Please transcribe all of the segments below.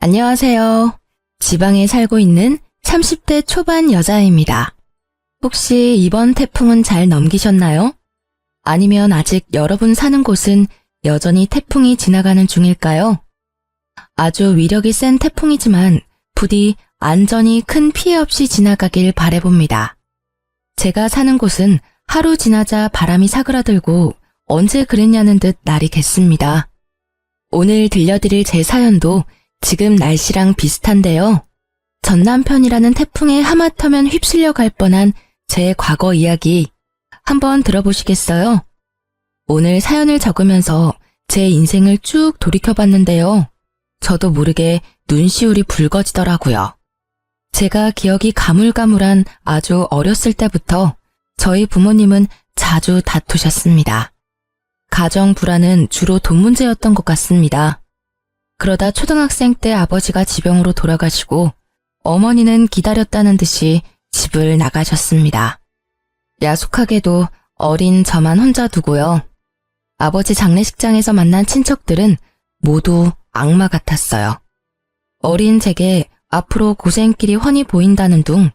안녕하세요. 지방에 살고 있는 30대 초반 여자입니다. 혹시 이번 태풍은 잘 넘기셨나요? 아니면 아직 여러분 사는 곳은 여전히 태풍이 지나가는 중일까요? 아주 위력이 센 태풍이지만 부디 안전히 큰 피해 없이 지나가길 바라봅니다. 제가 사는 곳은 하루 지나자 바람이 사그라들고 언제 그랬냐는 듯 날이 겠습니다. 오늘 들려드릴 제 사연도 지금 날씨랑 비슷한데요. 전 남편이라는 태풍에 하마터면 휩쓸려 갈 뻔한 제 과거 이야기 한번 들어보시겠어요? 오늘 사연을 적으면서 제 인생을 쭉 돌이켜봤는데요. 저도 모르게 눈시울이 붉어지더라고요. 제가 기억이 가물가물한 아주 어렸을 때부터 저희 부모님은 자주 다투셨습니다. 가정 불화는 주로 돈 문제였던 것 같습니다. 그러다 초등학생 때 아버지가 지병으로 돌아가시고 어머니는 기다렸다는 듯이 집을 나가셨습니다. 야속하게도 어린 저만 혼자 두고요. 아버지 장례식장에서 만난 친척들은 모두 악마 같았어요. 어린 제게 앞으로 고생길이 훤히 보인다는 둥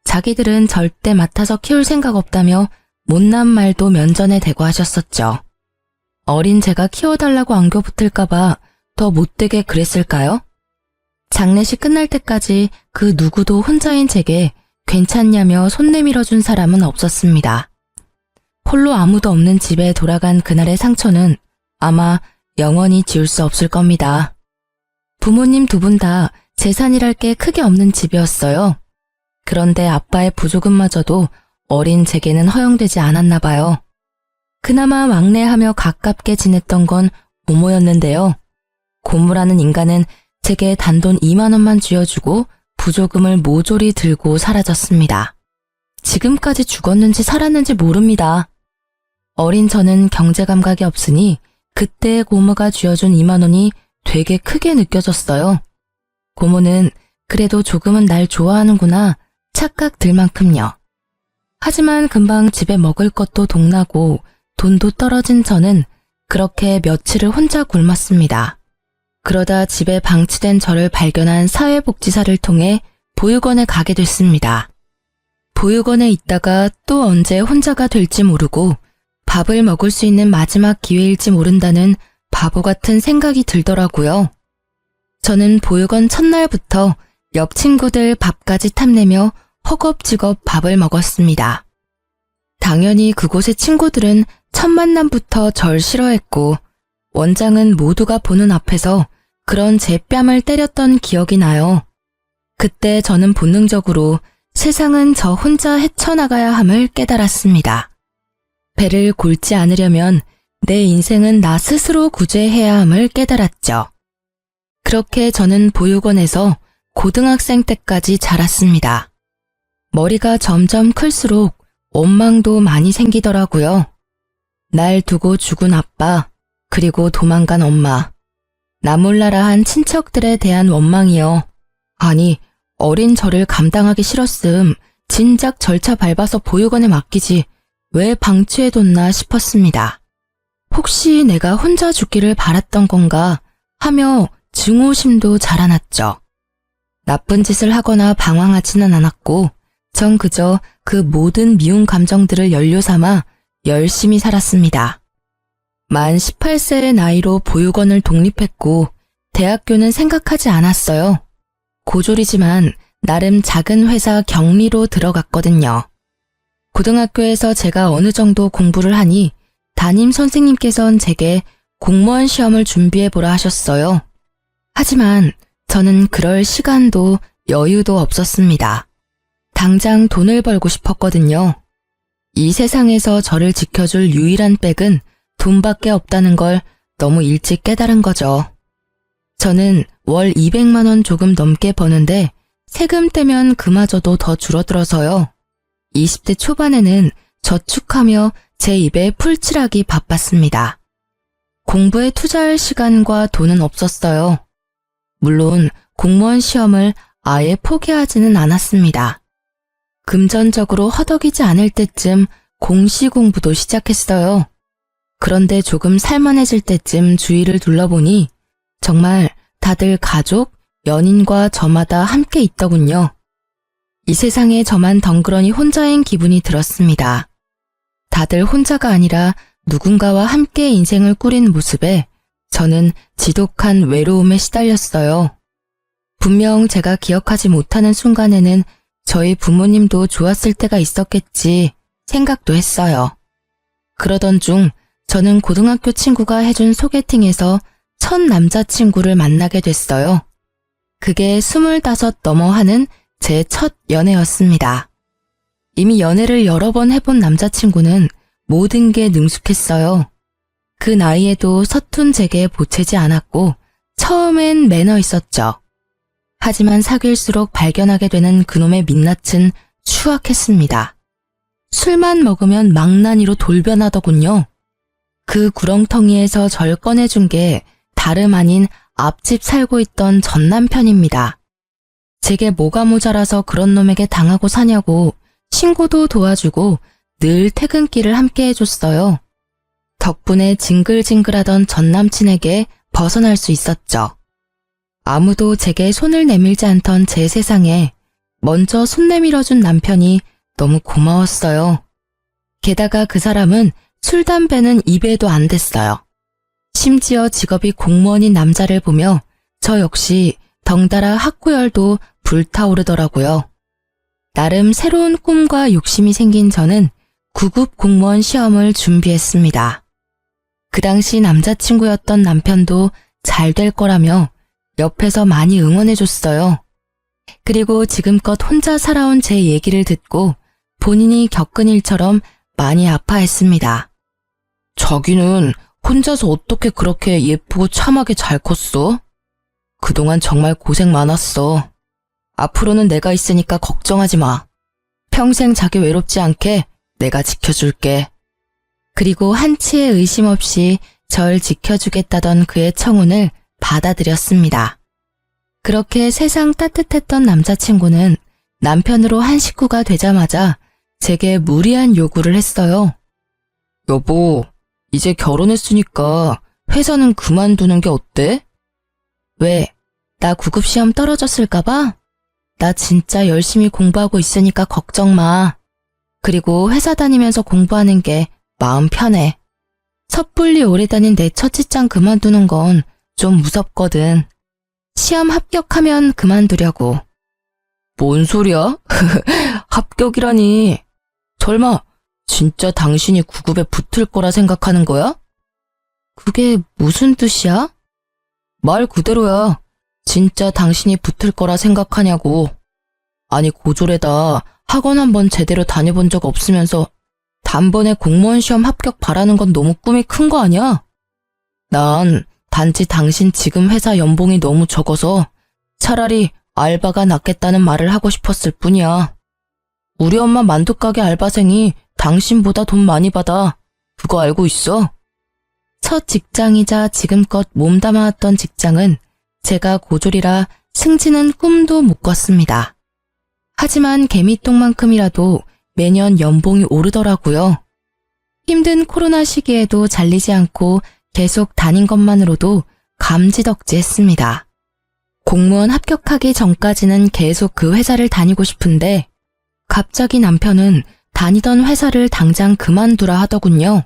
자기들은 절대 맡아서 키울 생각 없다며 못난 말도 면전에 대고 하셨었죠. 어린 제가 키워달라고 안겨 붙을까봐 더 못되게 그랬을까요? 장례식 끝날 때까지 그 누구도 혼자인 제게 괜찮냐며 손 내밀어준 사람은 없었습니다. 홀로 아무도 없는 집에 돌아간 그날의 상처는 아마 영원히 지울 수 없을 겁니다. 부모님 두 분 다 재산이랄 게 크게 없는 집이었어요. 그런데 아빠의 부조금마저도 어린 제게는 허용되지 않았나 봐요. 그나마 막내하며 가깝게 지냈던 건 고모였는데요. 고모라는 인간은 제게 단돈 2만 원만 쥐어주고 부조금을 모조리 들고 사라졌습니다. 지금까지 죽었는지 살았는지 모릅니다. 어린 저는 경제 감각이 없으니 그때 고모가 쥐어준 2만 원이 되게 크게 느껴졌어요. 고모는 그래도 조금은 날 좋아하는구나 착각 들 만큼요. 하지만 금방 집에 먹을 것도 동나고 돈도 떨어진 저는 그렇게 며칠을 혼자 굶었습니다. 그러다 집에 방치된 저를 발견한 사회복지사를 통해 보육원에 가게 됐습니다. 보육원에 있다가 또 언제 혼자가 될지 모르고 밥을 먹을 수 있는 마지막 기회일지 모른다는 바보 같은 생각이 들더라고요. 저는 보육원 첫날부터 옆 친구들 밥까지 탐내며 허겁지겁 밥을 먹었습니다. 당연히 그곳의 친구들은 첫 만남부터 절 싫어했고 원장은 모두가 보는 앞에서 그런 제 뺨을 때렸던 기억이 나요. 그때 저는 본능적으로 세상은 저 혼자 헤쳐나가야 함을 깨달았습니다. 배를 골지 않으려면 내 인생은 나 스스로 구제해야 함을 깨달았죠. 그렇게 저는 보육원에서 고등학생 때까지 자랐습니다. 머리가 점점 클수록 원망도 많이 생기더라고요. 날 두고 죽은 아빠, 그리고 도망간 엄마, 나 몰라라 한 친척들에 대한 원망이요. 아니, 어린 저를 감당하기 싫었음 진작 절차 밟아서 보육원에 맡기지 왜 방치해뒀나 싶었습니다. 혹시 내가 혼자 죽기를 바랐던 건가 하며 증오심도 자라났죠. 나쁜 짓을 하거나 방황하지는 않았고 전 그저 그 모든 미운 감정들을 연료 삼아 열심히 살았습니다. 만 18세의 나이로 보육원을 독립했고 대학교는 생각하지 않았어요. 고졸이지만 나름 작은 회사 경리로 들어갔거든요. 고등학교에서 제가 어느 정도 공부를 하니 담임 선생님께선 제게 공무원 시험을 준비해보라 하셨어요. 하지만 저는 그럴 시간도 여유도 없었습니다. 당장 돈을 벌고 싶었거든요. 이 세상에서 저를 지켜줄 유일한 백은 돈밖에 없다는 걸 너무 일찍 깨달은 거죠. 저는 월 200만 원 조금 넘게 버는데 세금 떼면 그마저도 더 줄어들어서요. 20대 초반에는 저축하며 제 입에 풀칠하기 바빴습니다. 공부에 투자할 시간과 돈은 없었어요. 물론 공무원 시험을 아예 포기하지는 않았습니다. 금전적으로 허덕이지 않을 때쯤 공시 공부도 시작했어요. 그런데 조금 살만해질 때쯤 주위를 둘러보니 정말 다들 가족, 연인과 저마다 함께 있더군요. 이 세상에 저만 덩그러니 혼자인 기분이 들었습니다. 다들 혼자가 아니라 누군가와 함께 인생을 꾸린 모습에 저는 지독한 외로움에 시달렸어요. 분명 제가 기억하지 못하는 순간에는 저희 부모님도 좋았을 때가 있었겠지 생각도 했어요. 그러던 중 저는 고등학교 친구가 해준 소개팅에서 첫 남자친구를 만나게 됐어요. 그게 25 넘어 하는 제 첫 연애였습니다. 이미 연애를 여러 번 해본 남자친구는 모든 게 능숙했어요. 그 나이에도 서툰 제게 보채지 않았고 처음엔 매너 있었죠. 하지만 사귈수록 발견하게 되는 그놈의 민낯은 추악했습니다. 술만 먹으면 망나니로 돌변하더군요. 그 구렁텅이에서 절 꺼내준 게 다름 아닌 앞집 살고 있던 전 남편입니다. 제게 뭐가 모자라서 그런 놈에게 당하고 사냐고 신고도 도와주고 늘 퇴근길을 함께 해줬어요. 덕분에 징글징글하던 전 남친에게 벗어날 수 있었죠. 아무도 제게 손을 내밀지 않던 제 세상에 먼저 손 내밀어준 남편이 너무 고마웠어요. 게다가 그 사람은 술, 담배는 입에도 안 댔어요. 심지어 직업이 공무원인 남자를 보며 저 역시 덩달아 학구열도 불타오르더라고요. 나름 새로운 꿈과 욕심이 생긴 저는 9급 공무원 시험을 준비했습니다. 그 당시 남자친구였던 남편도 잘 될 거라며 옆에서 많이 응원해줬어요. 그리고 지금껏 혼자 살아온 제 얘기를 듣고 본인이 겪은 일처럼 많이 아파했습니다. 자기는 혼자서 어떻게 그렇게 예쁘고 참하게 잘 컸어? 그동안 정말 고생 많았어. 앞으로는 내가 있으니까 걱정하지 마. 평생 자기 외롭지 않게 내가 지켜줄게. 그리고 한치의 의심 없이 절 지켜주겠다던 그의 청혼을 받아들였습니다. 그렇게 세상 따뜻했던 남자친구는 남편으로 한 식구가 되자마자 제게 무리한 요구를 했어요. 여보, 이제 결혼했으니까 회사는 그만두는 게 어때? 왜? 나 9급 시험 떨어졌을까봐? 나 진짜 열심히 공부하고 있으니까 걱정 마. 그리고 회사 다니면서 공부하는 게 마음 편해. 섣불리 오래 다닌 내 첫 직장 그만두는 건 좀 무섭거든. 시험 합격하면 그만두려고. 뭔 소리야? 합격이라니. 설마 진짜 당신이 9급에 붙을 거라 생각하는 거야? 그게 무슨 뜻이야? 말 그대로야. 진짜 당신이 붙을 거라 생각하냐고. 아니 고졸에다 학원 한번 제대로 다녀본 적 없으면서 단번에 공무원 시험 합격 바라는 건 너무 꿈이 큰 거 아니야? 난 단지 당신 지금 회사 연봉이 너무 적어서 차라리 알바가 낫겠다는 말을 하고 싶었을 뿐이야. 우리 엄마 만두가게 알바생이 당신보다 돈 많이 받아. 그거 알고 있어? 첫 직장이자 지금껏 몸담아왔던 직장은 제가 고졸이라 승진은 꿈도 못 꿨습니다. 하지만 개미똥만큼이라도 매년 연봉이 오르더라고요. 힘든 코로나 시기에도 잘리지 않고 계속 다닌 것만으로도 감지덕지했습니다. 공무원 합격하기 전까지는 계속 그 회사를 다니고 싶은데 갑자기 남편은 다니던 회사를 당장 그만두라 하더군요.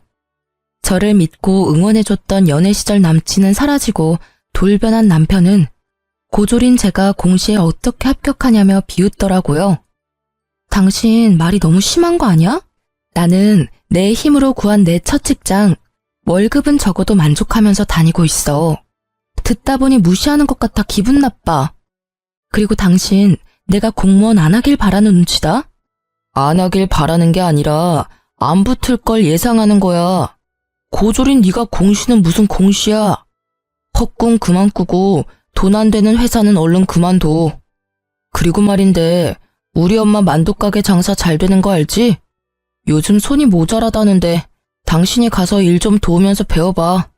저를 믿고 응원해줬던 연애 시절 남친은 사라지고 돌변한 남편은 고졸인 제가 공시에 어떻게 합격하냐며 비웃더라고요. 당신 말이 너무 심한 거 아니야? 나는 내 힘으로 구한 내 첫 직장, 월급은 적어도 만족하면서 다니고 있어. 듣다 보니 무시하는 것 같아 기분 나빠. 그리고 당신 내가 공무원 안 하길 바라는 눈치다? 안 하길 바라는 게 아니라 안 붙을 걸 예상하는 거야. 고졸인 네가 공시는 무슨 공시야. 헛꿈 그만 꾸고 돈 안 되는 회사는 얼른 그만둬. 그리고 말인데 우리 엄마 만두가게 장사 잘 되는 거 알지? 요즘 손이 모자라다는데 당신이 가서 일 좀 도우면서 배워봐.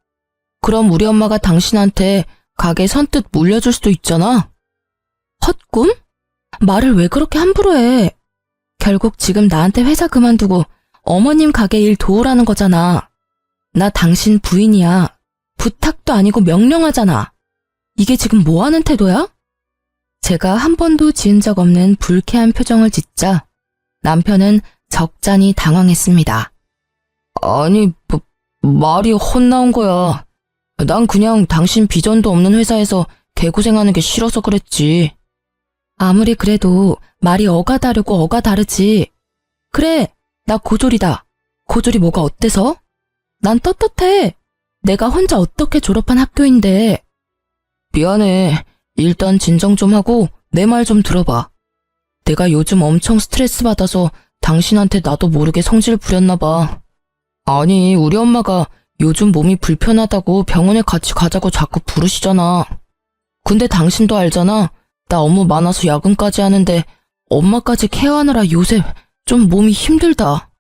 그럼 우리 엄마가 당신한테 가게 선뜻 물려줄 수도 있잖아. 헛꿈? 말을 왜 그렇게 함부로 해? 결국 지금 나한테 회사 그만두고 어머님 가게 일 도우라는 거잖아. 나 당신 부인이야. 부탁도 아니고 명령하잖아. 이게 지금 뭐 하는 태도야? 제가 한 번도 지은 적 없는 불쾌한 표정을 짓자 남편은 적잖이 당황했습니다. 아니, 말이 헛나온 거야. 난 그냥 당신 비전도 없는 회사에서 개고생하는 게 싫어서 그랬지. 아무리 그래도 말이 어가 다르고 어가 다르지. 그래, 나 고졸이다. 고졸이 뭐가 어때서? 난 떳떳해. 내가 혼자 어떻게 졸업한 학교인데. 미안해. 일단 진정 좀 하고 내 말 좀 들어봐. 내가 요즘 엄청 스트레스 받아서 당신한테 나도 모르게 성질 부렸나 봐. 아니, 우리 엄마가 요즘 몸이 불편하다고 병원에 같이 가자고 자꾸 부르시잖아. 근데 당신도 알잖아. 나 업무 많아서 야근까지 하는데 엄마까지 케어하느라 요새 좀 몸이 힘들다.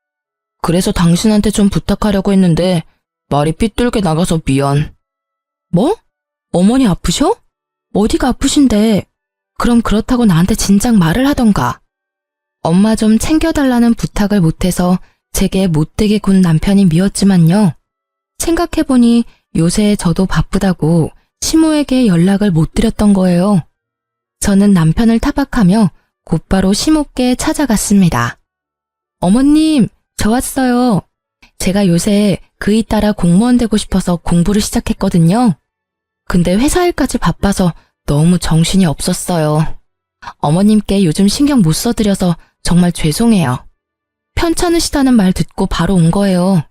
그래서 당신한테 좀 부탁하려고 했는데 말이 삐뚤게 나가서 미안. 뭐? 어머니 아프셔? 어디가 아프신데? 그럼 그렇다고 나한테 진작 말을 하던가. 엄마 좀 챙겨달라는 부탁을 못해서 제게 못되게 군 남편이 미웠지만요. 생각해보니 요새 저도 바쁘다고 시모에게 연락을 못 드렸던 거예요. 저는 남편을 타박하며 곧바로 시모께 찾아갔습니다. 어머님, 저 왔어요. 제가 요새 그이 따라 공무원 되고 싶어서 공부를 시작했거든요. 근데 회사 일까지 바빠서 너무 정신이 없었어요. 어머님께 요즘 신경 못 써드려서 정말 죄송해요. 편찮으시다는 말 듣고 바로 온 거예요.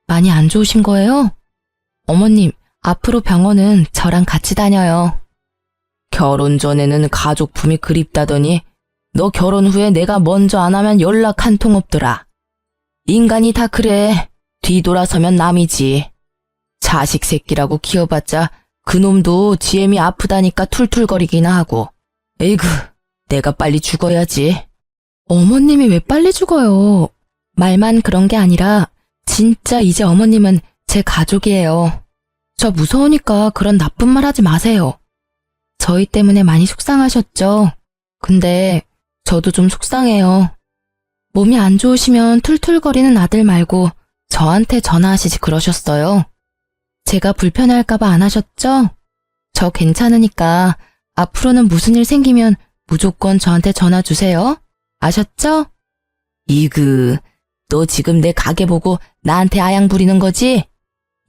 많이 안 좋으신 거예요? 어머님, 앞으로 병원은 저랑 같이 다녀요. 결혼 전에는 가족품이 그립다더니 너 결혼 후에 내가 먼저 안 하면 연락 한 통 없더라. 인간이 다 그래. 뒤돌아서면 남이지. 자식 새끼라고 키워봤자 그놈도 지엠이 아프다니까 툴툴거리기나 하고. 에이구, 내가 빨리 죽어야지. 어머님이 왜 빨리 죽어요? 말만 그런 게 아니라 진짜 이제 어머님은 제 가족이에요. 저 무서우니까 그런 나쁜 말 하지 마세요. 저희 때문에 많이 속상하셨죠? 근데 저도 좀 속상해요. 몸이 안 좋으시면 툴툴거리는 아들 말고 저한테 전화하시지 그러셨어요. 제가 불편할까봐 안 하셨죠? 저 괜찮으니까 앞으로는 무슨 일 생기면 무조건 저한테 전화 주세요. 아셨죠? 이그, 너 지금 내 가게 보고 나한테 아양 부리는 거지?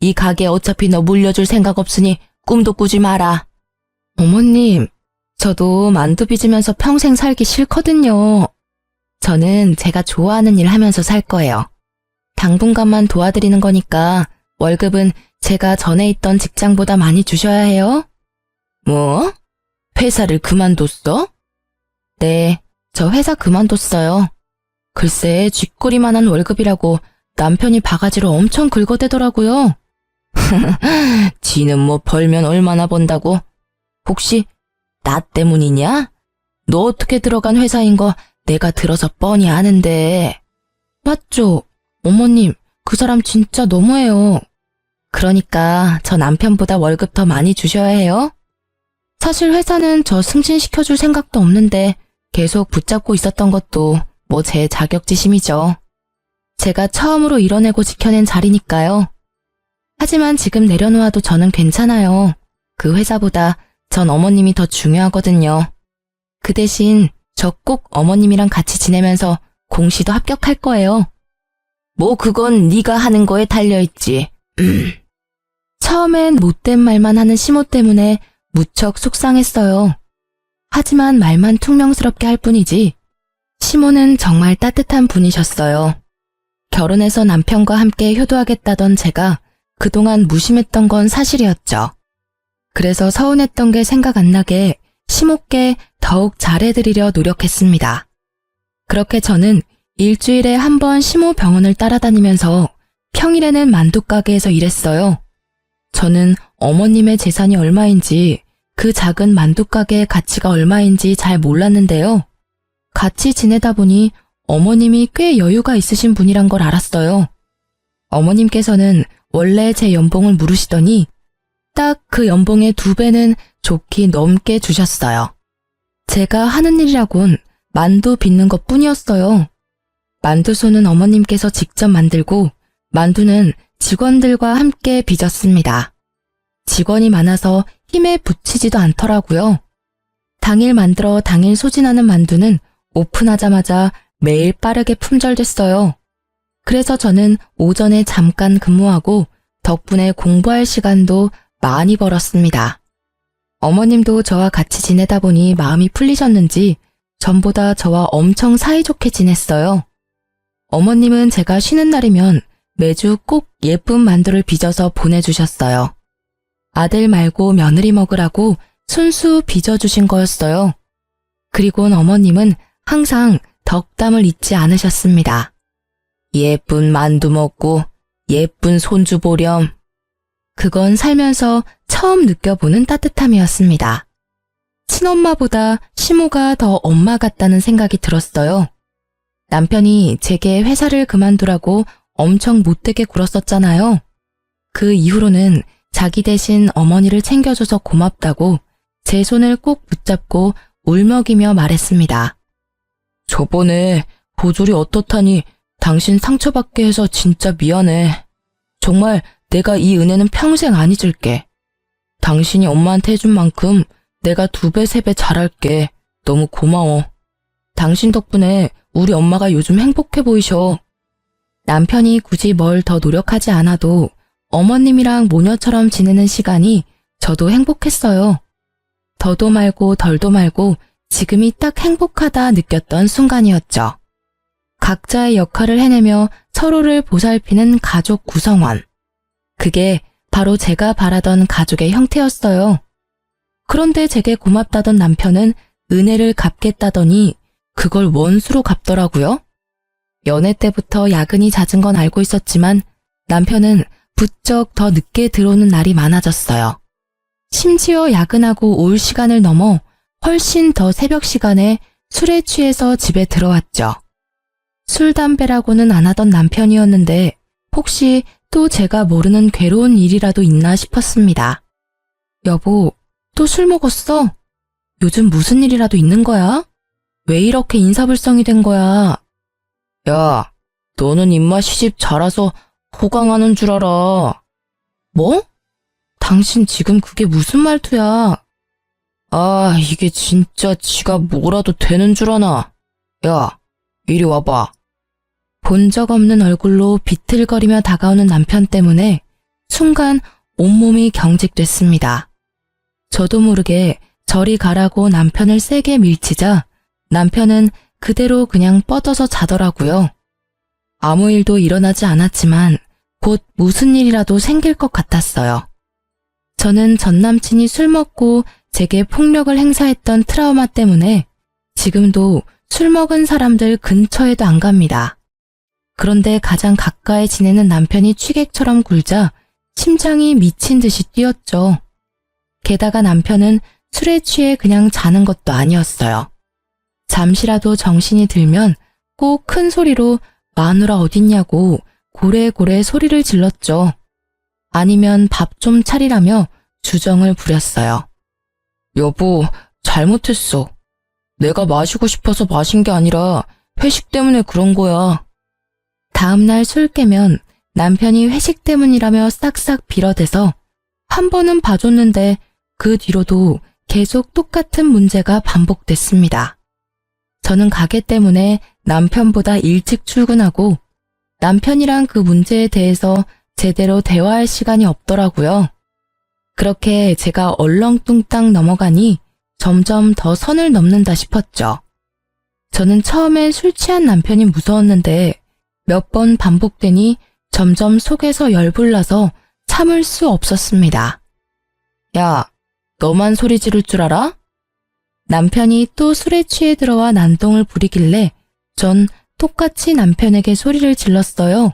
이 가게 어차피 너 물려줄 생각 없으니 꿈도 꾸지 마라. 어머님, 저도 만두 빚으면서 평생 살기 싫거든요. 저는 제가 좋아하는 일 하면서 살 거예요. 당분간만 도와드리는 거니까 월급은 제가 전에 있던 직장보다 많이 주셔야 해요. 뭐? 회사를 그만뒀어? 네, 저 회사 그만뒀어요. 글쎄, 쥐꼬리만한 월급이라고 남편이 바가지로 엄청 긁어대더라고요. 지는 뭐 벌면 얼마나 번다고? 혹시 나 때문이냐? 너 어떻게 들어간 회사인 거 내가 들어서 뻔히 아는데. 맞죠? 어머님, 그 사람 진짜 너무해요. 그러니까 저 남편보다 월급 더 많이 주셔야 해요. 사실 회사는 저 승진시켜줄 생각도 없는데 계속 붙잡고 있었던 것도 뭐 제 자격지심이죠. 제가 처음으로 이뤄내고 지켜낸 자리니까요. 하지만 지금 내려놓아도 저는 괜찮아요. 그 회사보다 전 어머님이 더 중요하거든요. 그 대신 저 꼭 어머님이랑 같이 지내면서 공시도 합격할 거예요. 뭐 그건 네가 하는 거에 달려있지. 처음엔 못된 말만 하는 시모 때문에 무척 속상했어요. 하지만 말만 퉁명스럽게 할 뿐이지 시모는 정말 따뜻한 분이셨어요. 결혼해서 남편과 함께 효도하겠다던 제가 그동안 무심했던 건 사실이었죠. 그래서 서운했던 게 생각 안 나게 시모께 더욱 잘해드리려 노력했습니다. 그렇게 저는 일주일에 한 번 시모 병원을 따라다니면서 평일에는 만두가게에서 일했어요. 저는 어머님의 재산이 얼마인지 그 작은 만두가게의 가치가 얼마인지 잘 몰랐는데요. 같이 지내다 보니 어머님이 꽤 여유가 있으신 분이란 걸 알았어요. 어머님께서는 원래 제 연봉을 물으시더니 딱 그 연봉의 2배는 좋게 넘게 주셨어요. 제가 하는 일이라곤 만두 빚는 것 뿐이었어요. 만두소는 어머님께서 직접 만들고 만두는 직원들과 함께 빚었습니다. 직원이 많아서 힘에 부치지도 않더라고요. 당일 만들어 당일 소진하는 만두는 오픈하자마자 매일 빠르게 품절됐어요. 그래서 저는 오전에 잠깐 근무하고 덕분에 공부할 시간도 많이 벌었습니다. 어머님도 저와 같이 지내다 보니 마음이 풀리셨는지 전보다 저와 엄청 사이좋게 지냈어요. 어머님은 제가 쉬는 날이면 매주 꼭 예쁜 만두를 빚어서 보내주셨어요. 아들 말고 며느리 먹으라고 순수 빚어주신 거였어요. 그리곤 어머님은 항상 덕담을 잊지 않으셨습니다. 예쁜 만두 먹고 예쁜 손주 보렴. 그건 살면서 처음 느껴보는 따뜻함이었습니다. 친엄마보다 시모가 더 엄마 같다는 생각이 들었어요. 남편이 제게 회사를 그만두라고 엄청 못되게 굴었었잖아요. 그 이후로는 자기 대신 어머니를 챙겨줘서 고맙다고 제 손을 꼭 붙잡고 울먹이며 말했습니다. 저번에 보졸이 어떻다니 당신 상처받게 해서 진짜 미안해. 정말 내가 이 은혜는 평생 안 잊을게. 당신이 엄마한테 해준 만큼 내가 2배, 3배 잘할게. 너무 고마워. 당신 덕분에 우리 엄마가 요즘 행복해 보이셔. 남편이 굳이 뭘 더 노력하지 않아도 어머님이랑 모녀처럼 지내는 시간이 저도 행복했어요. 더도 말고 덜도 말고 지금이 딱 행복하다 느꼈던 순간이었죠. 각자의 역할을 해내며 서로를 보살피는 가족 구성원. 그게 바로 제가 바라던 가족의 형태였어요. 그런데 제게 고맙다던 남편은 은혜를 갚겠다더니 그걸 원수로 갚더라고요. 연애 때부터 야근이 잦은 건 알고 있었지만 남편은 부쩍 더 늦게 들어오는 날이 많아졌어요. 심지어 야근하고 올 시간을 넘어 훨씬 더 새벽 시간에 술에 취해서 집에 들어왔죠. 술, 담배라고는 안 하던 남편이었는데 혹시 또 제가 모르는 괴로운 일이라도 있나 싶었습니다. 여보, 또 술 먹었어? 요즘 무슨 일이라도 있는 거야? 왜 이렇게 인사불성이 된 거야? 야, 너는 입맛 시집 자라서 호강하는 줄 알아. 뭐? 당신 지금 그게 무슨 말투야? 아, 이게 진짜 지가 뭐라도 되는 줄 아나. 야, 이리 와봐. 본 적 없는 얼굴로 비틀거리며 다가오는 남편 때문에 순간 온몸이 경직됐습니다. 저도 모르게 저리 가라고 남편을 세게 밀치자 남편은 그대로 그냥 뻗어서 자더라고요. 아무 일도 일어나지 않았지만 곧 무슨 일이라도 생길 것 같았어요. 저는 전 남친이 술 먹고 제게 폭력을 행사했던 트라우마 때문에 지금도 술 먹은 사람들 근처에도 안 갑니다. 그런데 가장 가까이 지내는 남편이 취객처럼 굴자 심장이 미친 듯이 뛰었죠. 게다가 남편은 술에 취해 그냥 자는 것도 아니었어요. 잠시라도 정신이 들면 꼭 큰 소리로 마누라 어딨냐고 고래고래 소리를 질렀죠. 아니면 밥 좀 차리라며 주정을 부렸어요. 여보, 잘못했어. 내가 마시고 싶어서 마신 게 아니라 회식 때문에 그런 거야. 다음날 술 깨면 남편이 회식 때문이라며 싹싹 빌어대서 한 번은 봐줬는데 그 뒤로도 계속 똑같은 문제가 반복됐습니다. 저는 가게 때문에 남편보다 일찍 출근하고 남편이랑 그 문제에 대해서 제대로 대화할 시간이 없더라고요. 그렇게 제가 얼렁뚱땅 넘어가니 점점 더 선을 넘는다 싶었죠. 저는 처음엔 술 취한 남편이 무서웠는데 몇 번 반복되니 점점 속에서 열불나서 참을 수 없었습니다. 야, 너만 소리 지를 줄 알아? 남편이 또 술에 취해 들어와 난동을 부리길래 전 똑같이 남편에게 소리를 질렀어요.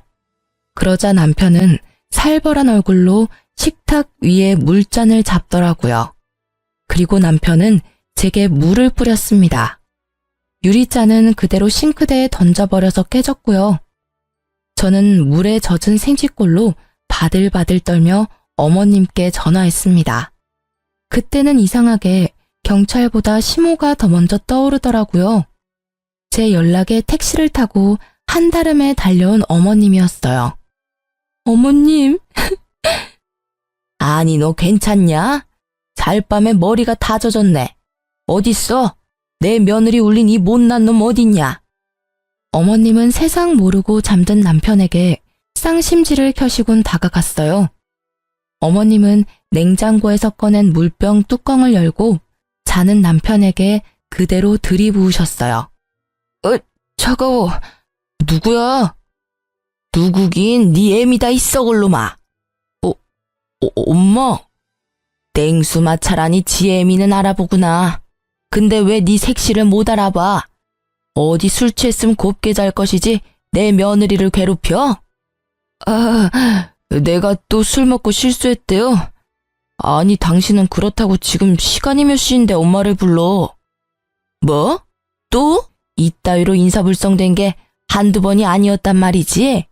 그러자 남편은 살벌한 얼굴로 식탁 위에 물잔을 잡더라고요. 그리고 남편은 제게 물을 뿌렸습니다. 유리잔은 그대로 싱크대에 던져버려서 깨졌고요. 저는 물에 젖은 생쥐꼴로 바들바들 떨며 어머님께 전화했습니다. 그때는 이상하게 경찰보다 시모가 더 먼저 떠오르더라고요. 제 연락에 택시를 타고 한달음에 달려온 어머님이었어요. 어머님. 아니, 너 괜찮냐? 잘밤에 머리가 다 젖었네. 어딨어? 내 며느리 울린 이 못난 놈 어딨냐? 어머님은 세상 모르고 잠든 남편에게 쌍심지를 켜시곤 다가갔어요. 어머님은 냉장고에서 꺼낸 물병 뚜껑을 열고 자는 남편에게 그대로 들이부으셨어요. 차가워. 누구야? 누구긴 네 애미다 이 썩을 놈아. 엄마. 땡수 마찰하니 지 애미는 알아보구나. 근데 왜 네 색시를 못 알아봐? 어디 술 취했으면 곱게 잘 것이지 내 며느리를 괴롭혀? 내가 또 술 먹고 실수했대요. 아니 당신은 그렇다고 지금 시간이 몇 시인데 엄마를 불러. 뭐? 또? 이따위로 인사불성된 게 한두 번이 아니었단 말이지?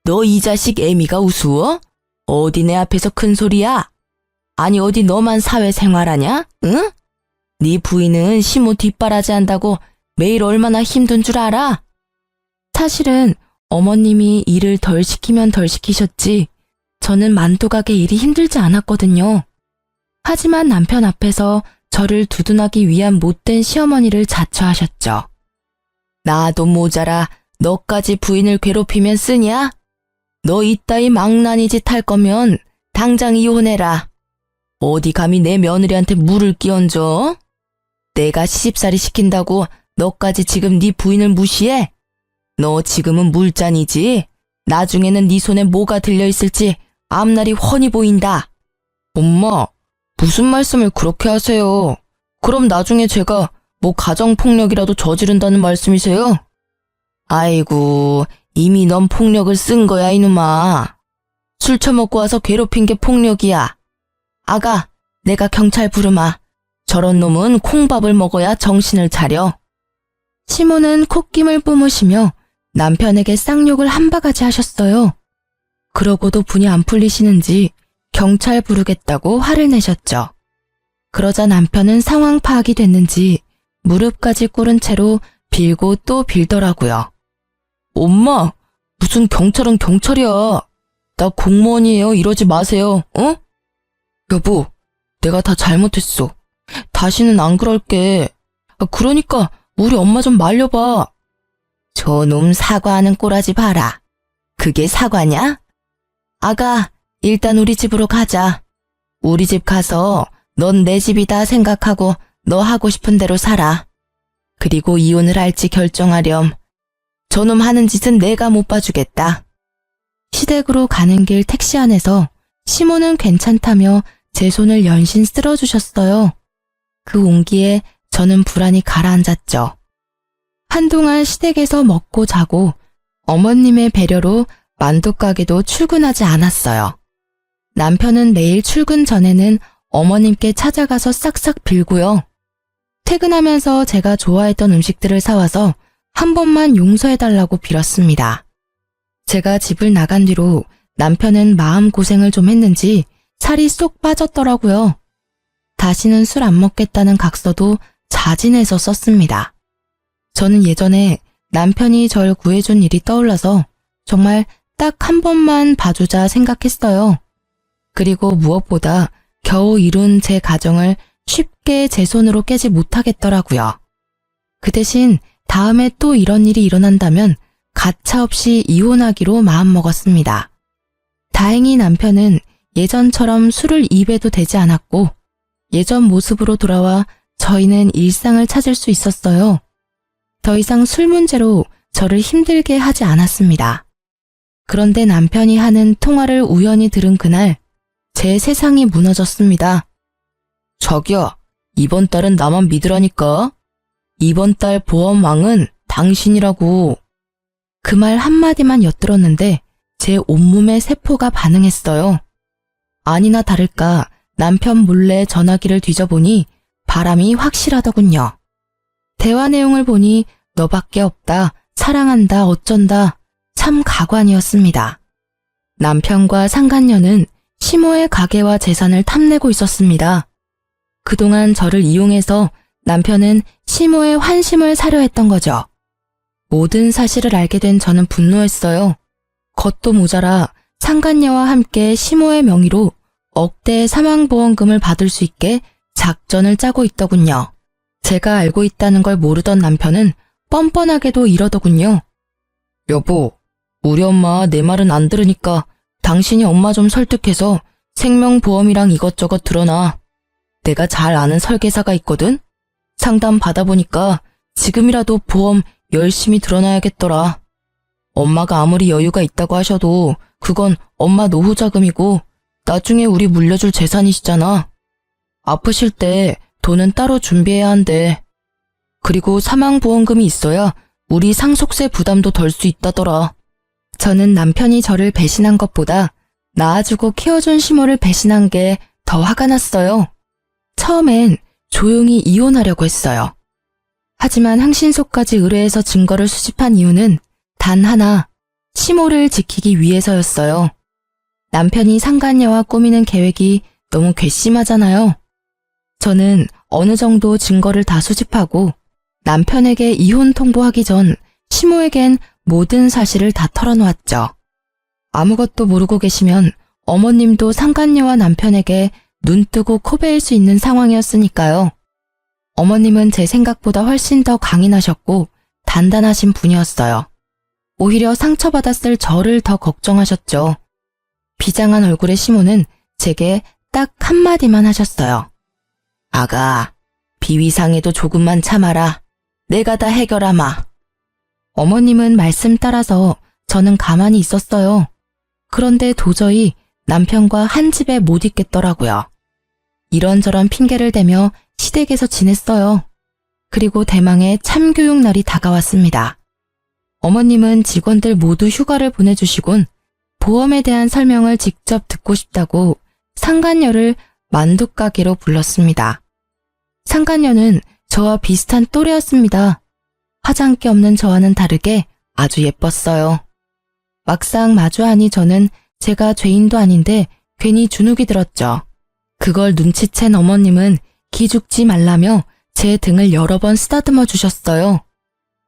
너 이 자식 애미가 우스워? 어디 내 앞에서 큰 소리야? 아니 어디 너만 사회생활하냐? 응? 네 부인은 시모 뒷바라지 한다고 매일 얼마나 힘든 줄 알아? 사실은 어머님이 일을 덜 시키면 덜 시키셨지 저는 만두가게 일이 힘들지 않았거든요. 하지만 남편 앞에서 저를 두둔하기 위한 못된 시어머니를 자처하셨죠. 나도 모자라 너까지 부인을 괴롭히면 쓰냐? 너 이따위 망나니 짓 할 거면 당장 이혼해라. 어디 감히 내 며느리한테 물을 끼얹어? 내가 시집살이 시킨다고 너까지 지금 네 부인을 무시해? 너 지금은 물잔이지? 나중에는 네 손에 뭐가 들려있을지 앞날이 훤히 보인다. 엄마, 무슨 말씀을 그렇게 하세요? 그럼 나중에 제가 뭐 가정폭력이라도 저지른다는 말씀이세요? 아이고, 이미 넌 폭력을 쓴 거야 이놈아. 술 처먹고 와서 괴롭힌 게 폭력이야. 아가, 내가 경찰 부르마. 저런 놈은 콩밥을 먹어야 정신을 차려. 시모는 콧김을 뿜으시며 남편에게 쌍욕을 한 바가지 하셨어요. 그러고도 분이 안 풀리시는지 경찰 부르겠다고 화를 내셨죠. 그러자 남편은 상황 파악이 됐는지 무릎까지 꿇은 채로 빌고 또 빌더라고요. 엄마, 무슨 경찰은 경찰이야. 나 공무원이에요. 이러지 마세요. 어? 여보, 내가 다 잘못했어. 다시는 안 그럴게. 그러니까 우리 엄마 좀 말려봐. 저놈 사과하는 꼬라지 봐라. 그게 사과냐? 아가, 일단 우리 집으로 가자. 우리 집 가서 넌 내 집이다 생각하고 너 하고 싶은 대로 살아. 그리고 이혼을 할지 결정하렴. 저놈 하는 짓은 내가 못 봐주겠다. 시댁으로 가는 길 택시 안에서 시모는 괜찮다며 제 손을 연신 쓸어주셨어요. 그 온기에 저는 불안이 가라앉았죠. 한동안 시댁에서 먹고 자고 어머님의 배려로 만두가게도 출근하지 않았어요. 남편은 매일 출근 전에는 어머님께 찾아가서 싹싹 빌고요. 퇴근하면서 제가 좋아했던 음식들을 사와서 한 번만 용서해달라고 빌었습니다. 제가 집을 나간 뒤로 남편은 마음고생을 좀 했는지 살이 쏙 빠졌더라고요. 다시는 술 안 먹겠다는 각서도 자진해서 썼습니다. 저는 예전에 남편이 절 구해준 일이 떠올라서 정말 딱 한 번만 봐주자 생각했어요. 그리고 무엇보다 겨우 이룬 제 가정을 쉽게 제 손으로 깨지 못하겠더라고요. 그 대신 다음에 또 이런 일이 일어난다면 가차없이 이혼하기로 마음먹었습니다. 다행히 남편은 예전처럼 술을 입에도 대지 않았고 예전 모습으로 돌아와 저희는 일상을 찾을 수 있었어요. 더 이상 술 문제로 저를 힘들게 하지 않았습니다. 그런데 남편이 하는 통화를 우연히 들은 그날 제 세상이 무너졌습니다. 자기야, 이번 달은 나만 믿으라니까. 이번 달 보험왕은 당신이라고. 그 말 한마디만 엿들었는데 제 온몸의 세포가 반응했어요. 아니나 다를까 남편 몰래 전화기를 뒤져보니 바람이 확실하더군요. 대화 내용을 보니 너밖에 없다, 사랑한다, 어쩐다, 참 가관이었습니다. 남편과 상간녀는 시모의 가게와 재산을 탐내고 있었습니다. 그동안 저를 이용해서 남편은 시모의 환심을 사려 했던 거죠. 모든 사실을 알게 된 저는 분노했어요. 겉도 모자라 상간녀와 함께 시모의 명의로 억대의 사망보험금을 받을 수 있게 작전을 짜고 있더군요. 제가 알고 있다는 걸 모르던 남편은 뻔뻔하게도 이러더군요. 여보, 우리 엄마 내 말은 안 들으니까 당신이 엄마 좀 설득해서 생명보험이랑 이것저것 들어놔. 내가 잘 아는 설계사가 있거든? 상담 받아보니까 지금이라도 보험 열심히 들어놔야겠더라. 엄마가 아무리 여유가 있다고 하셔도 그건 엄마 노후 자금이고 나중에 우리 물려줄 재산이시잖아. 아프실 때 돈은 따로 준비해야 한대. 그리고 사망보험금이 있어야 우리 상속세 부담도 덜 수 있다더라. 저는 남편이 저를 배신한 것보다 낳아주고 키워준 시모를 배신한 게 더 화가 났어요. 처음엔 조용히 이혼하려고 했어요. 하지만 항신소까지 의뢰해서 증거를 수집한 이유는 단 하나, 시모를 지키기 위해서였어요. 남편이 상간녀와 꾸미는 계획이 너무 괘씸하잖아요. 저는 어느 정도 증거를 다 수집하고 남편에게 이혼 통보하기 전 시모에겐 모든 사실을 다 털어놓았죠. 아무것도 모르고 계시면 어머님도 상간녀와 남편에게 눈 뜨고 코 베일 수 있는 상황이었으니까요. 어머님은 제 생각보다 훨씬 더 강인하셨고 단단하신 분이었어요. 오히려 상처받았을 저를 더 걱정하셨죠. 비장한 얼굴의 시모는 제게 딱 한마디만 하셨어요. 아가, 비위상에도 조금만 참아라. 내가 다 해결하마. 어머님은 말씀 따라서 저는 가만히 있었어요. 그런데 도저히 남편과 한 집에 못 있겠더라고요. 이런저런 핑계를 대며 시댁에서 지냈어요. 그리고 대망의 참교육 날이 다가왔습니다. 어머님은 직원들 모두 휴가를 보내주시곤 보험에 대한 설명을 직접 듣고 싶다고 상간녀를 만두가게로 불렀습니다. 상간녀는 저와 비슷한 또래였습니다. 화장기 없는 저와는 다르게 아주 예뻤어요. 막상 마주하니 저는 제가 죄인도 아닌데 괜히 주눅이 들었죠. 그걸 눈치챈 어머님은 기죽지 말라며 제 등을 여러 번 쓰다듬어 주셨어요.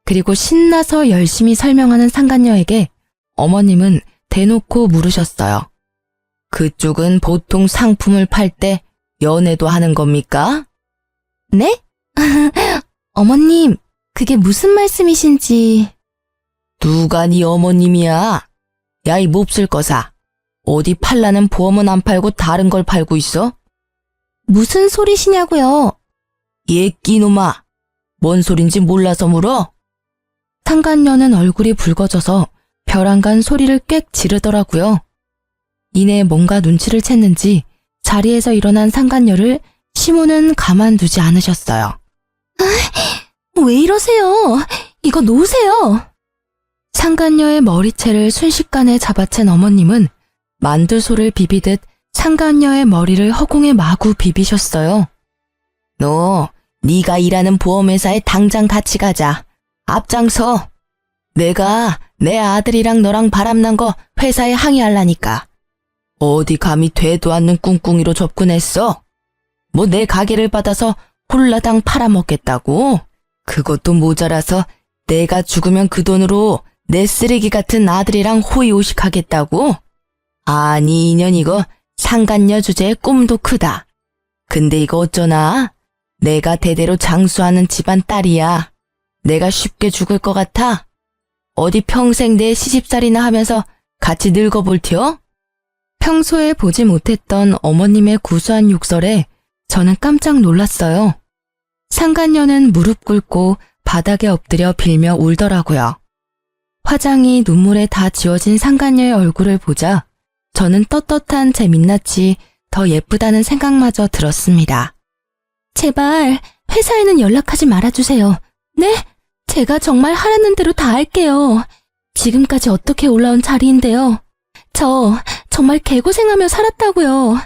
그리고 신나서 열심히 설명하는 상간녀에게 어머님은 대놓고 물으셨어요. 그쪽은 보통 상품을 팔 때 연애도 하는 겁니까? 네? 어머님, 그게 무슨 말씀이신지. 누가 네 어머님이야? 야, 이 몹쓸 거사. 어디 팔라는 보험은 안 팔고 다른 걸 팔고 있어? 무슨 소리시냐고요? 예끼놈아, 뭔 소린지 몰라서 물어? 상간녀는 얼굴이 붉어져서 벼랑간 소리를 꽥 지르더라고요. 이내 뭔가 눈치를 챘는지 자리에서 일어난 상간녀를 시모는 가만두지 않으셨어요. 왜 이러세요? 이거 놓으세요. 상간녀의 머리채를 순식간에 잡아챈 어머님은 만두소를 비비듯 상간녀의 머리를 허공에 마구 비비셨어요. 너, 네가 일하는 보험회사에 당장 같이 가자. 앞장서. 내가 내 아들이랑 너랑 바람난 거 회사에 항의하려니까. 어디 감히 되도 않는 꿍꿍이로 접근했어? 뭐 내 가게를 받아서 홀라당 팔아먹겠다고? 그것도 모자라서 내가 죽으면 그 돈으로 내 쓰레기 같은 아들이랑 호의호식하겠다고? 아니, 인연 이거 상간녀 주제에 꿈도 크다. 근데 이거 어쩌나? 내가 대대로 장수하는 집안 딸이야. 내가 쉽게 죽을 것 같아? 어디 평생 내 시집살이나 하면서 같이 늙어볼 티요? 평소에 보지 못했던 어머님의 구수한 욕설에 저는 깜짝 놀랐어요. 상간녀는 무릎 꿇고 바닥에 엎드려 빌며 울더라고요. 화장이 눈물에 다 지워진 상간녀의 얼굴을 보자 저는 떳떳한 제 민낯이 더 예쁘다는 생각마저 들었습니다. 제발 회사에는 연락하지 말아주세요. 네? 제가 정말 하라는 대로 다 할게요. 지금까지 어떻게 올라온 자리인데요. 저 정말 개고생하며 살았다고요.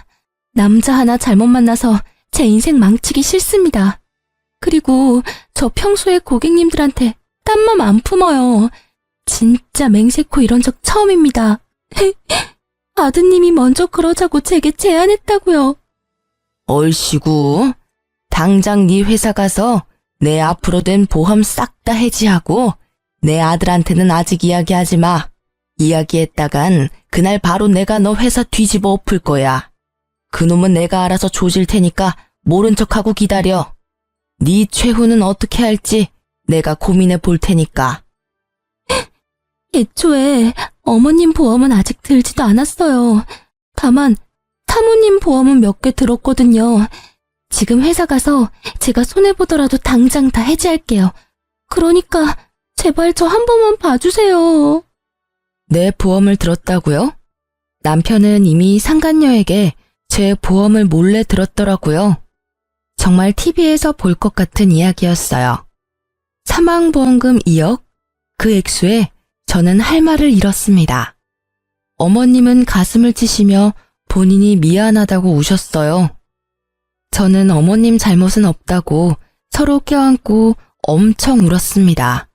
남자 하나 잘못 만나서 제 인생 망치기 싫습니다. 그리고 저 평소에 고객님들한테 딴 맘 안 품어요. 진짜 맹세코 이런 적 처음입니다. 아드님이 먼저 그러자고 제게 제안했다고요. 얼씨구, 당장 네 회사 가서 내 앞으로 된 보험 싹 다 해지하고 내 아들한테는 아직 이야기하지 마. 이야기했다간 그날 바로 내가 너 회사 뒤집어 엎을 거야. 그놈은 내가 알아서 조질 테니까 모른 척하고 기다려. 네 최후는 어떻게 할지 내가 고민해 볼 테니까. 애초에 어머님 보험은 아직 들지도 않았어요. 다만 사모님 보험은 몇 개 들었거든요. 지금 회사 가서 제가 손해보더라도 당장 다 해지할게요. 그러니까 제발 저 한 번만 봐주세요. 내 보험을 들었다고요? 남편은 이미 상간녀에게 제 보험을 몰래 들었더라고요. 정말 TV에서 볼 것 같은 이야기였어요. 사망보험금 2억? 그 액수에 저는 할 말을 잃었습니다. 어머님은 가슴을 치시며 본인이 미안하다고 우셨어요. 저는 어머님 잘못은 없다고 서로 껴안고 엄청 울었습니다.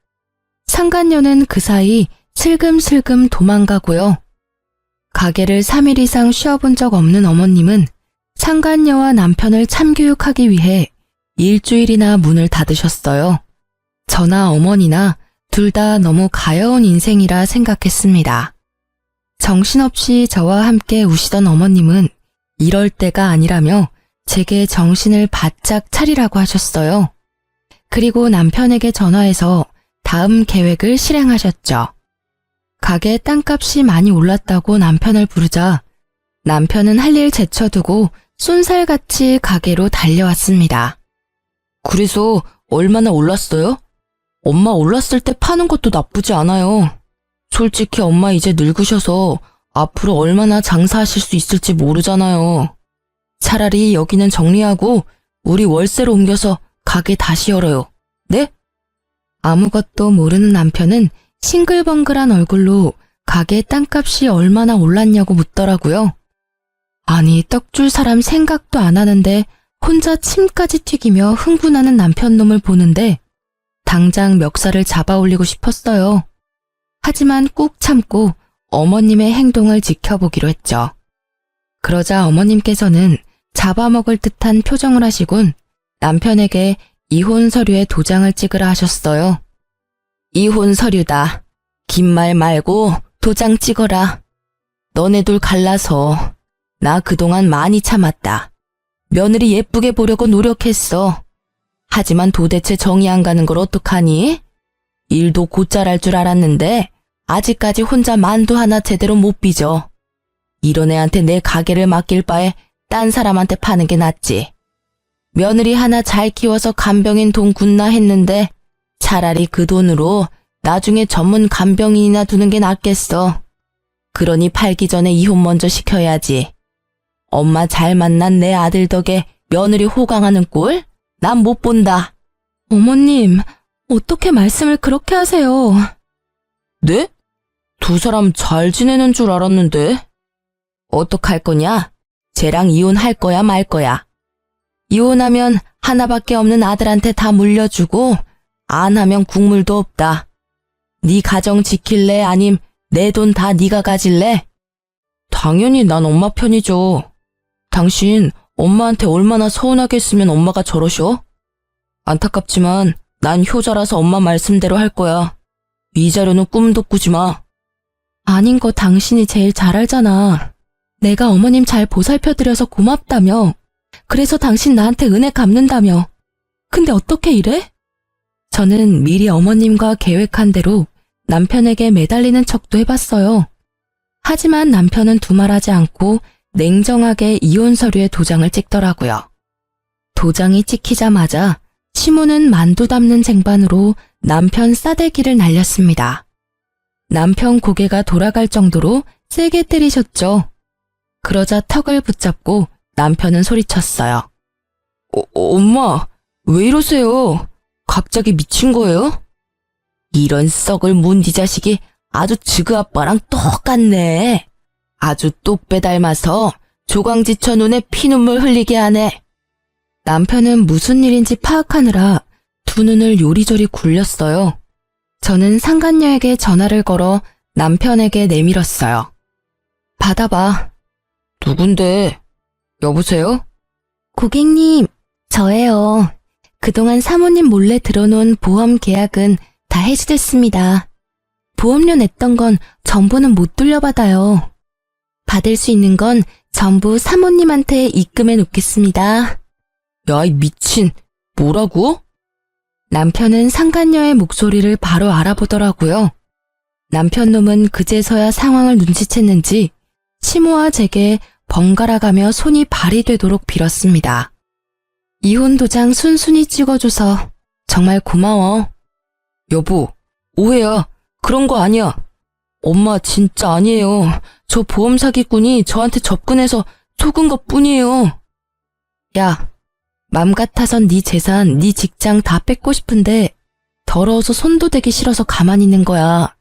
상간녀는 그 사이 슬금슬금 도망가고요. 가게를 3일 이상 쉬어본 적 없는 어머님은 상간녀와 남편을 참교육하기 위해 일주일이나 문을 닫으셨어요. 저나 어머니나 둘 다 너무 가여운 인생이라 생각했습니다. 정신없이 저와 함께 우시던 어머님은 이럴 때가 아니라며 제게 정신을 바짝 차리라고 하셨어요. 그리고 남편에게 전화해서 다음 계획을 실행하셨죠. 가게 땅값이 많이 올랐다고 남편을 부르자 남편은 할 일 제쳐두고 쏜살같이 가게로 달려왔습니다. 그래서 얼마나 올랐어요? 엄마 올랐을 때 파는 것도 나쁘지 않아요. 솔직히 엄마 이제 늙으셔서 앞으로 얼마나 장사하실 수 있을지 모르잖아요. 차라리 여기는 정리하고 우리 월세로 옮겨서 가게 다시 열어요. 네? 아무것도 모르는 남편은 싱글벙글한 얼굴로 가게 땅값이 얼마나 올랐냐고 묻더라고요. 아니, 떡 줄 사람 생각도 안 하는데 혼자 침까지 튀기며 흥분하는 남편 놈을 보는데 당장 멱살을 잡아 올리고 싶었어요. 하지만 꾹 참고 어머님의 행동을 지켜보기로 했죠. 그러자 어머님께서는 잡아먹을 듯한 표정을 하시곤 남편에게 이혼 서류에 도장을 찍으라 하셨어요. 이혼 서류다. 긴 말 말고 도장 찍어라. 너네 둘 갈라서 나 그동안 많이 참았다. 며느리 예쁘게 보려고 노력했어. 하지만 도대체 정이 안 가는 걸 어떡하니? 일도 곧잘 할 줄 알았는데 아직까지 혼자 만두 하나 제대로 못 빚어. 이런 애한테 내 가게를 맡길 바에 딴 사람한테 파는 게 낫지. 며느리 하나 잘 키워서 간병인 돈 굳나 했는데 차라리 그 돈으로 나중에 전문 간병인이나 두는 게 낫겠어. 그러니 팔기 전에 이혼 먼저 시켜야지. 엄마 잘 만난 내 아들 덕에 며느리 호강하는 꼴? 난 못 본다. 어머님, 어떻게 말씀을 그렇게 하세요? 네? 두 사람 잘 지내는 줄 알았는데. 어떡할 거냐? 쟤랑 이혼할 거야 말 거야. 이혼하면 하나밖에 없는 아들한테 다 물려주고 안 하면 국물도 없다. 네 가정 지킬래 아님 내 돈 다 네가 가질래? 당연히 난 엄마 편이죠. 당신 엄마한테 얼마나 서운하겠으면 엄마가 저러셔? 안타깝지만 난 효자라서 엄마 말씀대로 할 거야. 이 자료는 꿈도 꾸지 마. 아닌 거 당신이 제일 잘 알잖아. 내가 어머님 잘 보살펴드려서 고맙다며. 그래서 당신 나한테 은혜 갚는다며. 근데 어떻게 이래? 저는 미리 어머님과 계획한 대로 남편에게 매달리는 척도 해봤어요. 하지만 남편은 두말하지 않고 냉정하게 이혼 서류에 도장을 찍더라고요. 도장이 찍히자마자 시모는 만두 담는 쟁반으로 남편 싸대기를 날렸습니다. 남편 고개가 돌아갈 정도로 세게 때리셨죠. 그러자 턱을 붙잡고 남편은 소리쳤어요. 엄마, 왜 이러세요? 갑자기 미친 거예요? 이런 썩을 문디 자식이 아주 지그 아빠랑 똑같네. 아주 똑배 닮아서 조광지처 눈에 피눈물 흘리게 하네. 남편은 무슨 일인지 파악하느라 두 눈을 요리조리 굴렸어요. 저는 상간녀에게 전화를 걸어 남편에게 내밀었어요. 받아봐. 누군데? 여보세요? 고객님, 저예요. 그동안 사모님 몰래 들어놓은 보험 계약은 다 해지됐습니다. 보험료 냈던 건 전부는 못 돌려받아요. 받을 수 있는 건 전부 사모님한테 입금해 놓겠습니다. 야, 이 미친. 뭐라고? 남편은 상간녀의 목소리를 바로 알아보더라고요. 남편놈은 그제서야 상황을 눈치챘는지 시모와 제게 번갈아가며 손이 발이 되도록 빌었습니다. 이혼 도장 순순히 찍어줘서 정말 고마워. 여보, 오해야. 그런 거 아니야. 엄마 진짜 아니에요. 저 보험 사기꾼이 저한테 접근해서 속은 것 뿐이에요. 야, 맘 같아선 네 재산, 네 직장 다 뺏고 싶은데 더러워서 손도 대기 싫어서 가만히 있는 거야.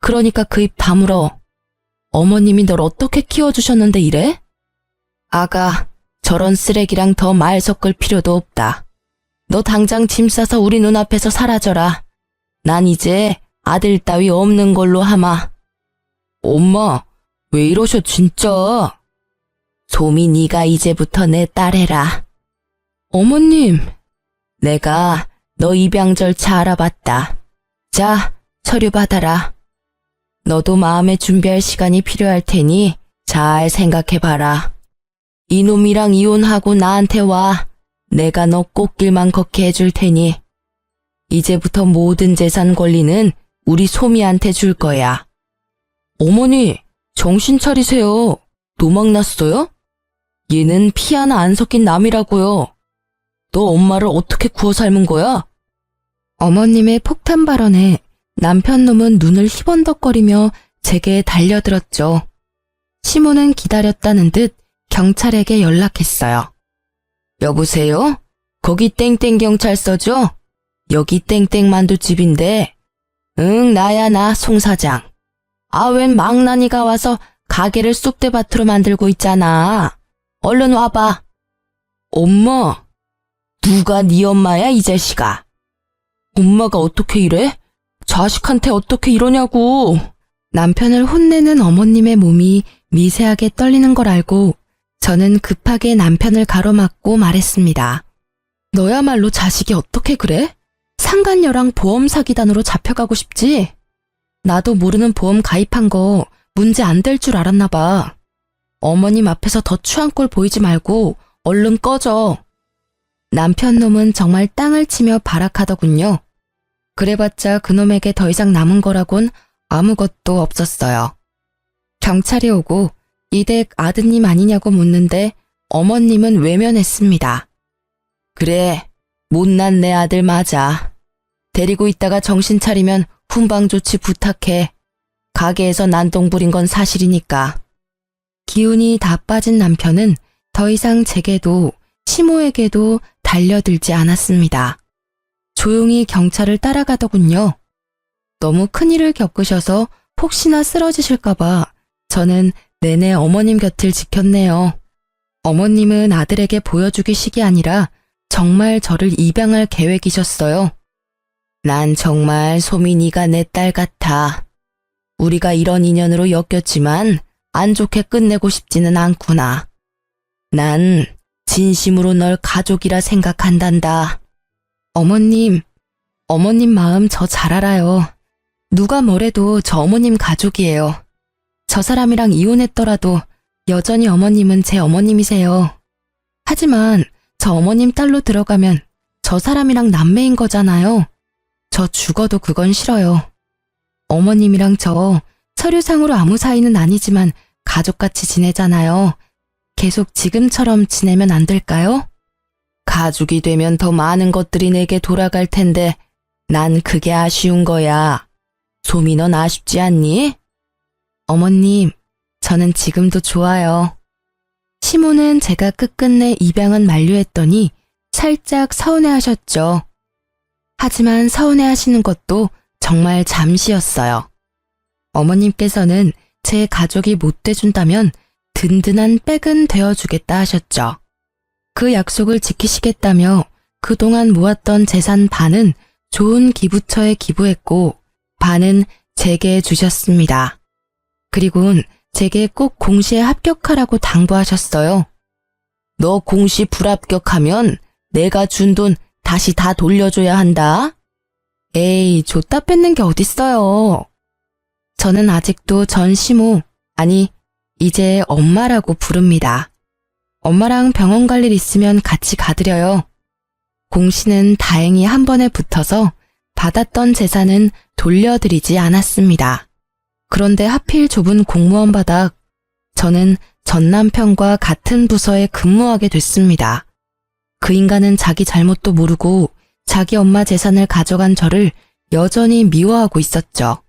그러니까 그 입 다물어. 어머님이 널 어떻게 키워주셨는데 이래? 아가, 저런 쓰레기랑 더 말 섞을 필요도 없다. 너 당장 짐 싸서 우리 눈앞에서 사라져라. 난 이제 아들 따위 없는 걸로 하마. 엄마, 왜 이러셔 진짜? 소미 네가 이제부터 내 딸 해라. 어머님, 내가 너 입양 절차 알아봤다. 자, 서류 받아라. 너도 마음의 준비할 시간이 필요할 테니 잘 생각해봐라. 이놈이랑 이혼하고 나한테 와. 내가 너 꽃길만 걷게 해줄 테니. 이제부터 모든 재산 권리는 우리 소미한테 줄 거야. 어머니, 정신 차리세요. 노망 났어요? 얘는 피 하나 안 섞인 남이라고요. 너 엄마를 어떻게 구워 삶은 거야? 어머님의 폭탄 발언에 남편놈은 눈을 희번덕거리며 제게 달려들었죠. 시모는 기다렸다는 듯 경찰에게 연락했어요. 여보세요? 거기 땡땡 경찰서죠? 여기 땡땡 만두집인데. 응, 나야 나 송 사장. 아, 웬 망나니가 와서 가게를 쑥대밭으로 만들고 있잖아. 얼른 와봐. 엄마, 누가 네 엄마야 이 자식아? 엄마가 어떻게 이래? 자식한테 어떻게 이러냐고. 남편을 혼내는 어머님의 몸이 미세하게 떨리는 걸 알고 저는 급하게 남편을 가로막고 말했습니다. 너야말로 자식이 어떻게 그래? 상간녀랑 보험 사기단으로 잡혀가고 싶지? 나도 모르는 보험 가입한 거 문제 안 될 줄 알았나 봐. 어머님 앞에서 더 추한 꼴 보이지 말고 얼른 꺼져. 남편 놈은 정말 땅을 치며 발악하더군요. 그래봤자 그놈에게 더 이상 남은 거라곤 아무것도 없었어요. 경찰이 오고 이댁 아드님 아니냐고 묻는데 어머님은 외면했습니다. 그래, 못난 내 아들 맞아. 데리고 있다가 정신 차리면 훈방 조치 부탁해. 가게에서 난동 부린 건 사실이니까. 기운이 다 빠진 남편은 더 이상 제게도 시모에게도 달려들지 않았습니다. 조용히 경찰을 따라가더군요. 너무 큰일을 겪으셔서 혹시나 쓰러지실까봐 저는 내내 어머님 곁을 지켰네요. 어머님은 아들에게 보여주기식이 아니라 정말 저를 입양할 계획이셨어요. 난 정말 소민이가 내 딸 같아. 우리가 이런 인연으로 엮였지만 안 좋게 끝내고 싶지는 않구나. 난 진심으로 널 가족이라 생각한단다. 어머님 마음 저 잘 알아요. 누가 뭐래도 저 어머님 가족이에요. 저 사람이랑 이혼했더라도 여전히 어머님은 제 어머님이세요. 하지만 저 어머님 딸로 들어가면 저 사람이랑 남매인 거잖아요. 저 죽어도 그건 싫어요. 어머님이랑 저 서류상으로 아무 사이는 아니지만 가족같이 지내잖아요. 계속 지금처럼 지내면 안 될까요? 가족이 되면 더 많은 것들이 내게 돌아갈 텐데 난 그게 아쉬운 거야. 소미 넌 아쉽지 않니? 어머님, 저는 지금도 좋아요. 시모는 제가 끝끝내 입양은 만류했더니 살짝 서운해하셨죠. 하지만 서운해하시는 것도 정말 잠시였어요. 어머님께서는 제 가족이 못 돼준다면 든든한 백은 되어주겠다 하셨죠. 그 약속을 지키시겠다며 그동안 모았던 재산 반은 좋은 기부처에 기부했고 반은 제게 주셨습니다. 그리고는 제게 꼭 공시에 합격하라고 당부하셨어요. 너 공시 불합격하면 내가 준 돈 다시 다 돌려줘야 한다. 에이, 줬다 뺏는 게 어딨어요. 저는 아직도 전 시모, 아니 이제 엄마라고 부릅니다. 엄마랑 병원 갈 일 있으면 같이 가드려요. 공 씨는 다행히 한 번에 붙어서 받았던 재산은 돌려드리지 않았습니다. 그런데 하필 좁은 공무원 바닥, 저는 전 남편과 같은 부서에 근무하게 됐습니다. 그 인간은 자기 잘못도 모르고 자기 엄마 재산을 가져간 저를 여전히 미워하고 있었죠.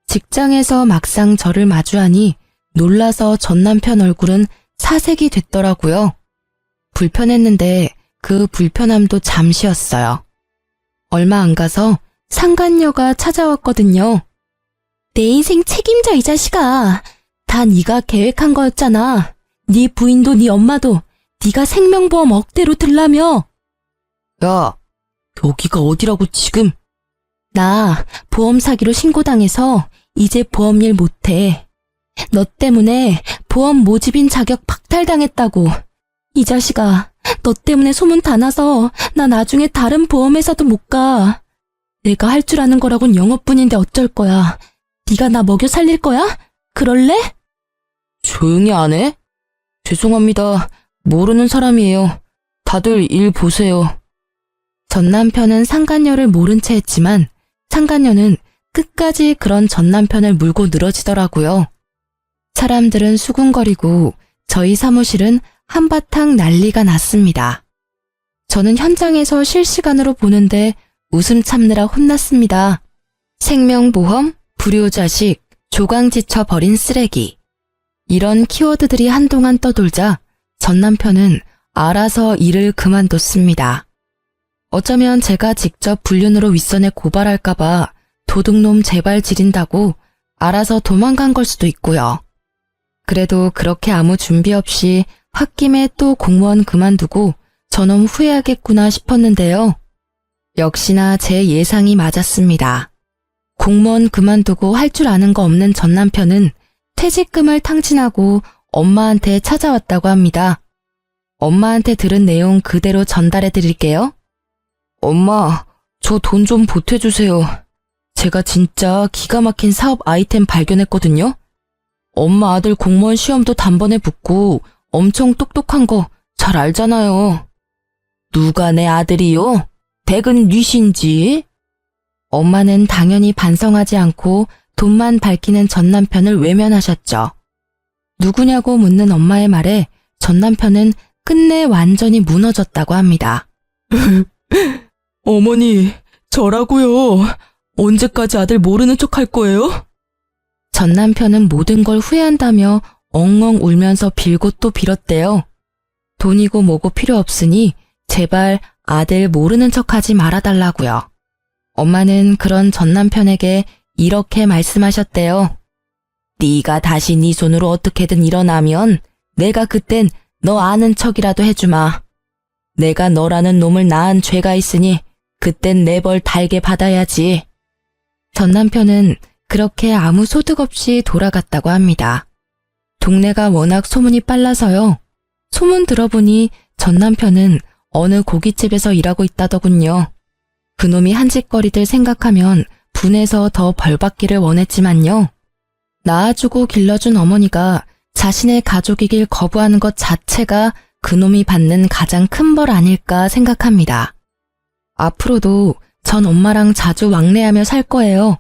직장에서 막상 저를 마주하니 놀라서 전 남편 얼굴은 사색이 됐더라고요. 불편했는데 그 불편함도 잠시였어요. 얼마 안 가서 상간녀가 찾아왔거든요. 내 인생 책임져 이 자식아. 다 네가 계획한 거였잖아. 네 부인도 네 엄마도 네가 생명보험 억대로 들라며. 야, 여기가 어디라고 지금? 나 보험 사기로 신고당해서 이제 보험일 못해. 너 때문에 보험 모집인 자격 박탈당했다고. 이 자식아, 너 때문에 소문 다 나서 나 나중에 다른 보험회사도 못 가. 내가 할 줄 아는 거라곤 영업뿐인데 어쩔 거야. 네가 나 먹여 살릴 거야? 그럴래? 조용히 안 해? 죄송합니다. 모르는 사람이에요. 다들 일 보세요. 전 남편은 상간녀를 모른 채 했지만 상간녀는 끝까지 그런 전 남편을 물고 늘어지더라고요. 사람들은 수군거리고 저희 사무실은 한바탕 난리가 났습니다. 저는 현장에서 실시간으로 보는데 웃음 참느라 혼났습니다. 생명보험, 불효자식, 조강지쳐 버린 쓰레기. 이런 키워드들이 한동안 떠돌자 전 남편은 알아서 일을 그만뒀습니다. 어쩌면 제가 직접 불륜으로 윗선에 고발할까봐 도둑놈 제발 지린다고 알아서 도망간 걸 수도 있고요. 그래도 그렇게 아무 준비 없이 홧김에 또 공무원 그만두고 저놈 후회하겠구나 싶었는데요. 역시나 제 예상이 맞았습니다. 공무원 그만두고 할 줄 아는 거 없는 전 남편은 퇴직금을 탕진하고 엄마한테 찾아왔다고 합니다. 엄마한테 들은 내용 그대로 전달해 드릴게요. 엄마, 저 돈 좀 보태주세요. 제가 진짜 기가 막힌 사업 아이템 발견했거든요. 엄마 아들 공무원 시험도 단번에 붙고 엄청 똑똑한 거 잘 알잖아요. 누가 내 아들이요? 백은 뉘신지? 엄마는 당연히 반성하지 않고 돈만 밝히는 전 남편을 외면하셨죠. 누구냐고 묻는 엄마의 말에 전 남편은 끝내 완전히 무너졌다고 합니다. 어머니, 저라고요. 언제까지 아들 모르는 척 할 거예요? 전 남편은 모든 걸 후회한다며 엉엉 울면서 빌고 또 빌었대요. 돈이고 뭐고 필요 없으니 제발 아들 모르는 척하지 말아달라고요. 엄마는 그런 전 남편에게 이렇게 말씀하셨대요. 네가 다시 네 손으로 어떻게든 일어나면 내가 그땐 너 아는 척이라도 해주마. 내가 너라는 놈을 낳은 죄가 있으니 그땐 내 벌 달게 받아야지. 전 남편은 그렇게 아무 소득 없이 돌아갔다고 합니다. 동네가 워낙 소문이 빨라서요. 소문 들어보니 전 남편은 어느 고깃집에서 일하고 있다더군요. 그놈이 한 짓거리들 생각하면 분해서 더 벌받기를 원했지만요. 낳아주고 길러준 어머니가 자신의 가족이길 거부하는 것 자체가 그놈이 받는 가장 큰 벌 아닐까 생각합니다. 앞으로도 전 엄마랑 자주 왕래하며 살 거예요.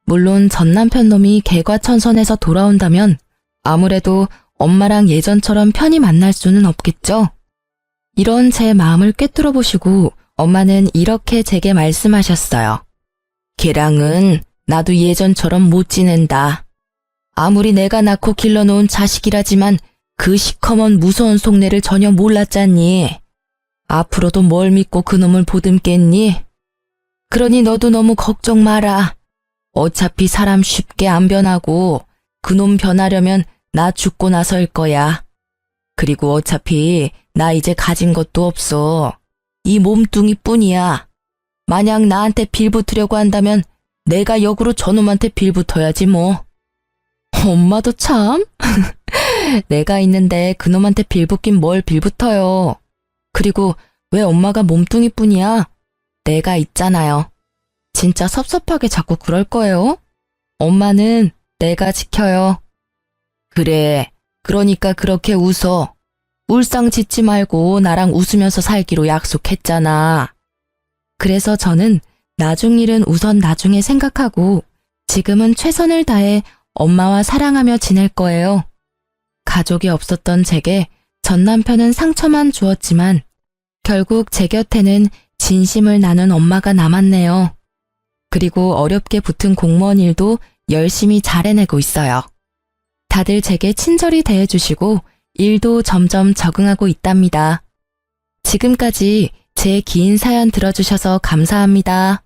물론 전 남편 놈이 개과천선해서 돌아온다면 아무래도 엄마랑 예전처럼 편히 만날 수는 없겠죠. 이런 제 마음을 꿰뚫어 보시고 엄마는 이렇게 제게 말씀하셨어요. 걔랑은 나도 예전처럼 못 지낸다. 아무리 내가 낳고 길러놓은 자식이라지만 그 시커먼 무서운 속내를 전혀 몰랐잖니. 앞으로도 뭘 믿고 그놈을 보듬겠니? 그러니 너도 너무 걱정 마라. 어차피 사람 쉽게 안 변하고 그놈 변하려면 나 죽고 나서일 거야. 그리고 어차피 나 이제 가진 것도 없어. 이 몸뚱이뿐이야. 만약 나한테 빌붙으려고 한다면 내가 역으로 저놈한테 빌붙어야지 뭐. 엄마도 참. 내가 있는데 그놈한테 빌붙긴 뭘 빌붙어요. 그리고 왜 엄마가 몸뚱이뿐이야? 내가 있잖아요. 진짜 섭섭하게 자꾸 그럴 거예요? 엄마는 내가 지켜요. 그래, 그러니까 그렇게 웃어. 울상 짓지 말고 나랑 웃으면서 살기로 약속했잖아. 그래서 저는 나중 일은 우선 나중에 생각하고 지금은 최선을 다해 엄마와 사랑하며 지낼 거예요. 가족이 없었던 제게 전 남편은 상처만 주었지만 결국 제 곁에는 진심을 나눈 엄마가 남았네요. 그리고 어렵게 붙은 공무원 일도 열심히 잘 해내고 있어요. 다들 제게 친절히 대해주시고 일도 점점 적응하고 있답니다. 지금까지 제 긴 사연 들어주셔서 감사합니다.